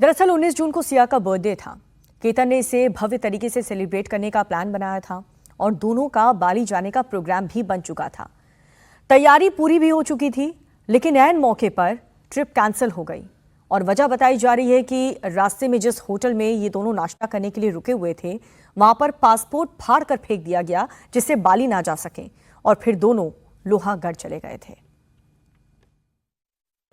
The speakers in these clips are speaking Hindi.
दरअसल 19 जून को सिया का बर्थडे था। केतन ने इसे भव्य तरीके से सेलिब्रेट करने का प्लान बनाया था और दोनों का बाली जाने का प्रोग्राम भी बन चुका था। तैयारी पूरी भी हो चुकी थी, लेकिन ऐन मौके पर ट्रिप कैंसिल हो गई और वजह बताई जा रही है कि रास्ते में जिस होटल में ये दोनों नाश्ता करने के लिए रुके हुए थे, वहां पर पासपोर्ट फाड़ कर फेंक दिया गया जिससे बाली ना जा सके और फिर दोनों लोहागढ़ चले गए थे।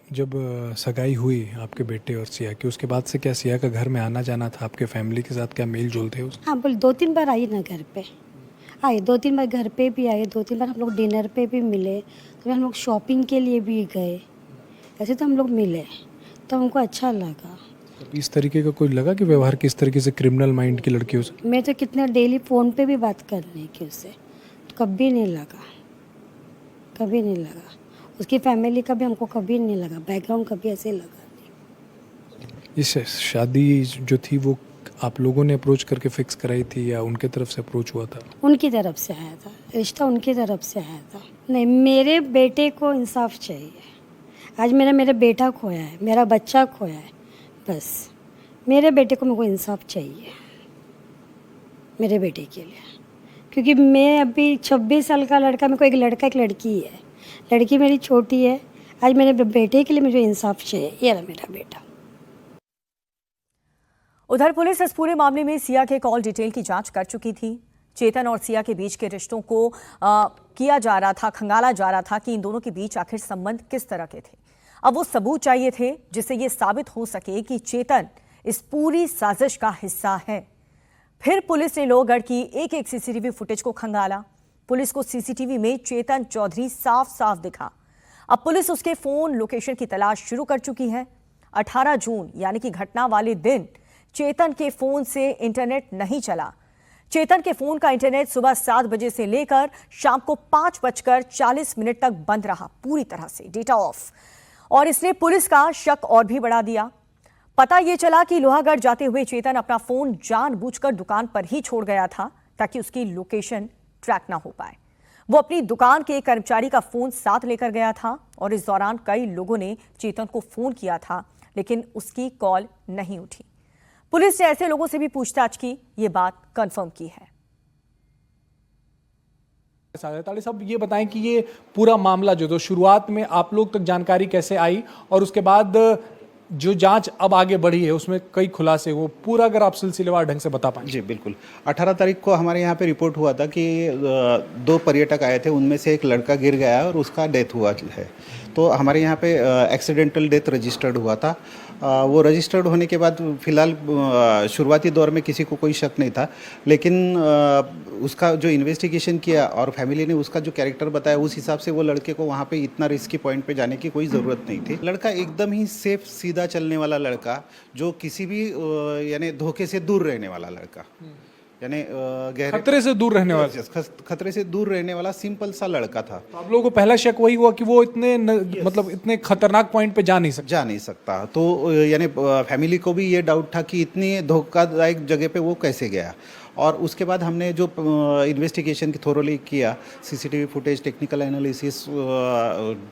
जब सगाई हुई आपके बेटे और सिया की, उसके बाद से क्या सिया का घर में आना जाना था? आपके फैमिली के साथ क्या मेल जोल थे उसके? हाँ बोल 2-3 बार आई ना, घर पे आए, 2-3 बार घर पे भी आए, 2-3 बार हम लोग डिनर पे भी मिले, तो हम लोग शॉपिंग के लिए भी गए, ऐसे तो हम लोग मिले तो हमको अच्छा लगा। इस तरीके का कोई लगा कि व्यवहार किस तरीके से क्रिमिनल माइंड की लड़कियों से? मैं तो कितने डेली फ़ोन पे भी बात करने की उससे, तो कभी नहीं लगा, कभी नहीं लगा। उसकी फैमिली का भी हमको कभी नहीं लगा, बैकग्राउंड कभी ऐसे लगा नहीं। इस शादी जो थी वो आप लोगों ने अप्रोच करके फिक्स कराई थी या उनके तरफ से अप्रोच हुआ था? उनकी तरफ से आया था, रिश्ता उनकी तरफ से आया था। नहीं, मेरे बेटे को इंसाफ चाहिए। आज मेरा बेटा खोया है, मेरा बच्चा खोया है, बस मेरे बेटे को मेरे को इंसाफ चाहिए, मेरे बेटे के लिए। क्योंकि मैं अभी 26 साल का लड़का, मेरे को एक लड़का एक लड़की है, लड़की मेरी छोटी है। आज मेरे बेटे के लिए मुझे इंसाफ चाहिए, ये रहा मेरा बेटा। उधर पुलिस इस पूरे मामले में सिया के कॉल डिटेल की जांच कर चुकी थी। चेतन और सिया के बीच के रिश्तों को किया जा रहा था, खंगाला जा रहा था कि इन दोनों के बीच आखिर संबंध किस तरह के थे। अब वो सबूत चाहिए थे जिससे ये साबित हो सके कि चेतन इस पूरी साजिश का हिस्सा है। फिर पुलिस ने लोहगढ़ की एक एक सीसीटीवी फुटेज को खंगाला। पुलिस को सीसीटीवी में चेतन चौधरी साफ साफ दिखा। अब पुलिस उसके फोन लोकेशन की तलाश शुरू कर चुकी है। 18 जून यानी कि घटना वाले दिन चेतन के फोन से इंटरनेट नहीं चला। चेतन के फोन का इंटरनेट सुबह 7 बजे से लेकर शाम को 5:40 तक बंद रहा, पूरी तरह से डेटा ऑफ। और इसने पुलिस का शक और भी बढ़ा दिया। पता यह चला कि लोहागढ़ जाते हुए चेतन अपना फोन जानबूझकर दुकान पर ही छोड़ गया था ताकि उसकी लोकेशन ट्रैक ना हो पाए। वो अपनी दुकान के एक कर्मचारी का फोन साथ लेकर गया था और इस दौरान कई लोगों ने चेतन को फोन किया था, लेकिन उसकी कॉल नहीं उठी। पुलिस ने ऐसे लोगों से भी पूछताछ की, ये बात कंफर्म की है। ताली साहब, ये बताएं कि ये पूरा मामला जो तो शुरुआत में आप लोग तक जानकारी कैसे आई और उसके बाद जो जांच अब आगे बढ़ी है उसमें कई खुलासे, वो पूरा अगर आप सिलसिलेवार ढंग से बता पाएं। जी बिल्कुल। 18 तारीख को हमारे यहाँ पे रिपोर्ट हुआ था कि 2 पर्यटक आए थे, उनमें से एक लड़का गिर गया और उसका डेथ हुआ है। तो हमारे यहाँ पे एक्सीडेंटल डेथ रजिस्टर्ड हुआ था। वो रजिस्टर्ड होने के बाद फिलहाल शुरुआती दौर में किसी को कोई शक नहीं था, लेकिन उसका जो इन्वेस्टिगेशन किया और फैमिली ने उसका जो कैरेक्टर बताया, उस हिसाब से वो लड़के को वहाँ पे इतना रिस्की पॉइंट पे जाने की कोई ज़रूरत नहीं थी। लड़का एकदम ही सेफ सीधा चलने वाला लड़का, जो किसी भी यानी धोखे से दूर रहने वाला लड़का, यानी खतरे से दूर रहने वाला, खतरे से दूर रहने वाला सिंपल सा लड़का था। तो आप लोगों को पहला शक वही हुआ कि वो इतने मतलब इतने खतरनाक पॉइंट पे जा नहीं सकता। तो यानी फैमिली को भी ये डाउट था कि इतनी धोखादायक जगह पे वो कैसे गया। और उसके बाद हमने जो इन्वेस्टिगेशन थोरोली किया, CCTV footage, technical analysis,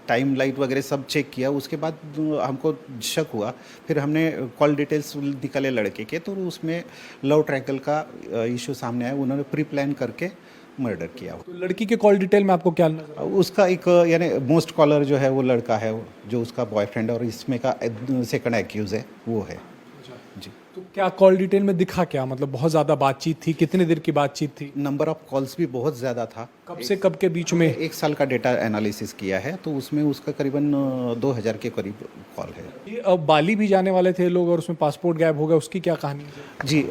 time light वगैरह सब चेक किया, उसके बाद हमको शक हुआ। फिर हमने कॉल डिटेल्स निकाले लड़के के, तो उसमें लव ट्रैंगल का इशू सामने आया। उन्होंने प्री प्लान करके मर्डर किया। तो लड़की के कॉल डिटेल में आपको क्या उसका एक यानी मोस्ट कॉलर जो है वो लड़का है, जो उसका बॉयफ्रेंड और इसमें का सेकंड एक्यूज है वो है। जी। तो क्या कॉल डिटेल में दिखा क्या? मतलब बहुत ज़्यादा बातचीत थी, कितने देर की बातचीत थी? नंबर ऑफ कॉल्स भी बहुत ज़्यादा था। कब से कब के बीच में? 1 साल का डेटा एनालिसिस किया है, तो उसमें उसका करीबन 2000 के करीब कॉल है। ये अब बाली भी जाने वाले थे लोग और उसमें पासपोर्ट गायब हो गया, उसकी क्या कहानी है? जी,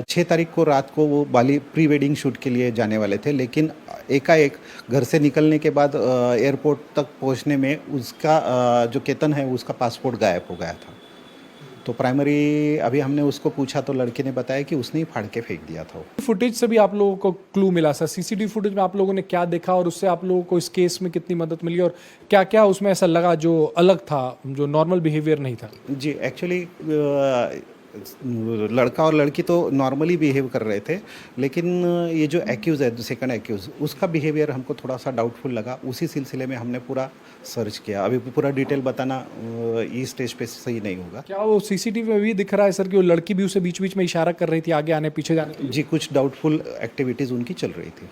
6 तारीख को रात को वो बाली प्री वेडिंग शूट के लिए जाने वाले थे, लेकिन एकाएक घर से निकलने के बाद एयरपोर्ट तक पहुँचने में उसका जो केतन है उसका पासपोर्ट गायब हो गया था। तो प्राइमरी अभी हमने उसको पूछा तो लड़के ने बताया कि उसने ही फाड़ के फेंक दिया था। फुटेज से भी आप लोगों को क्लू मिला सर? सीसीटीवी फुटेज में आप लोगों ने क्या देखा और उससे आप लोगों को इस केस में कितनी मदद मिली और क्या क्या उसमें ऐसा लगा जो अलग था, जो नॉर्मल बिहेवियर नहीं था? जी, एक्चुअली लड़का और लड़की तो नॉर्मली बिहेव कर रहे थे, लेकिन ये जो एक्यूज़ है, सेकंड एक्यूज़, उसका बिहेवियर हमको थोड़ा सा डाउटफुल लगा। उसी सिलसिले में हमने पूरा सर्च किया। अभी पूरा डिटेल बताना इस स्टेज पे सही नहीं होगा। क्या वो सीसीटीवी में भी दिख रहा है सर कि वो लड़की भी उसे बीच बीच में इशारा कर रही थी आगे आने पीछे जाने के लिए? जी, कुछ डाउटफुल एक्टिविटीज़ उनकी चल रही थी।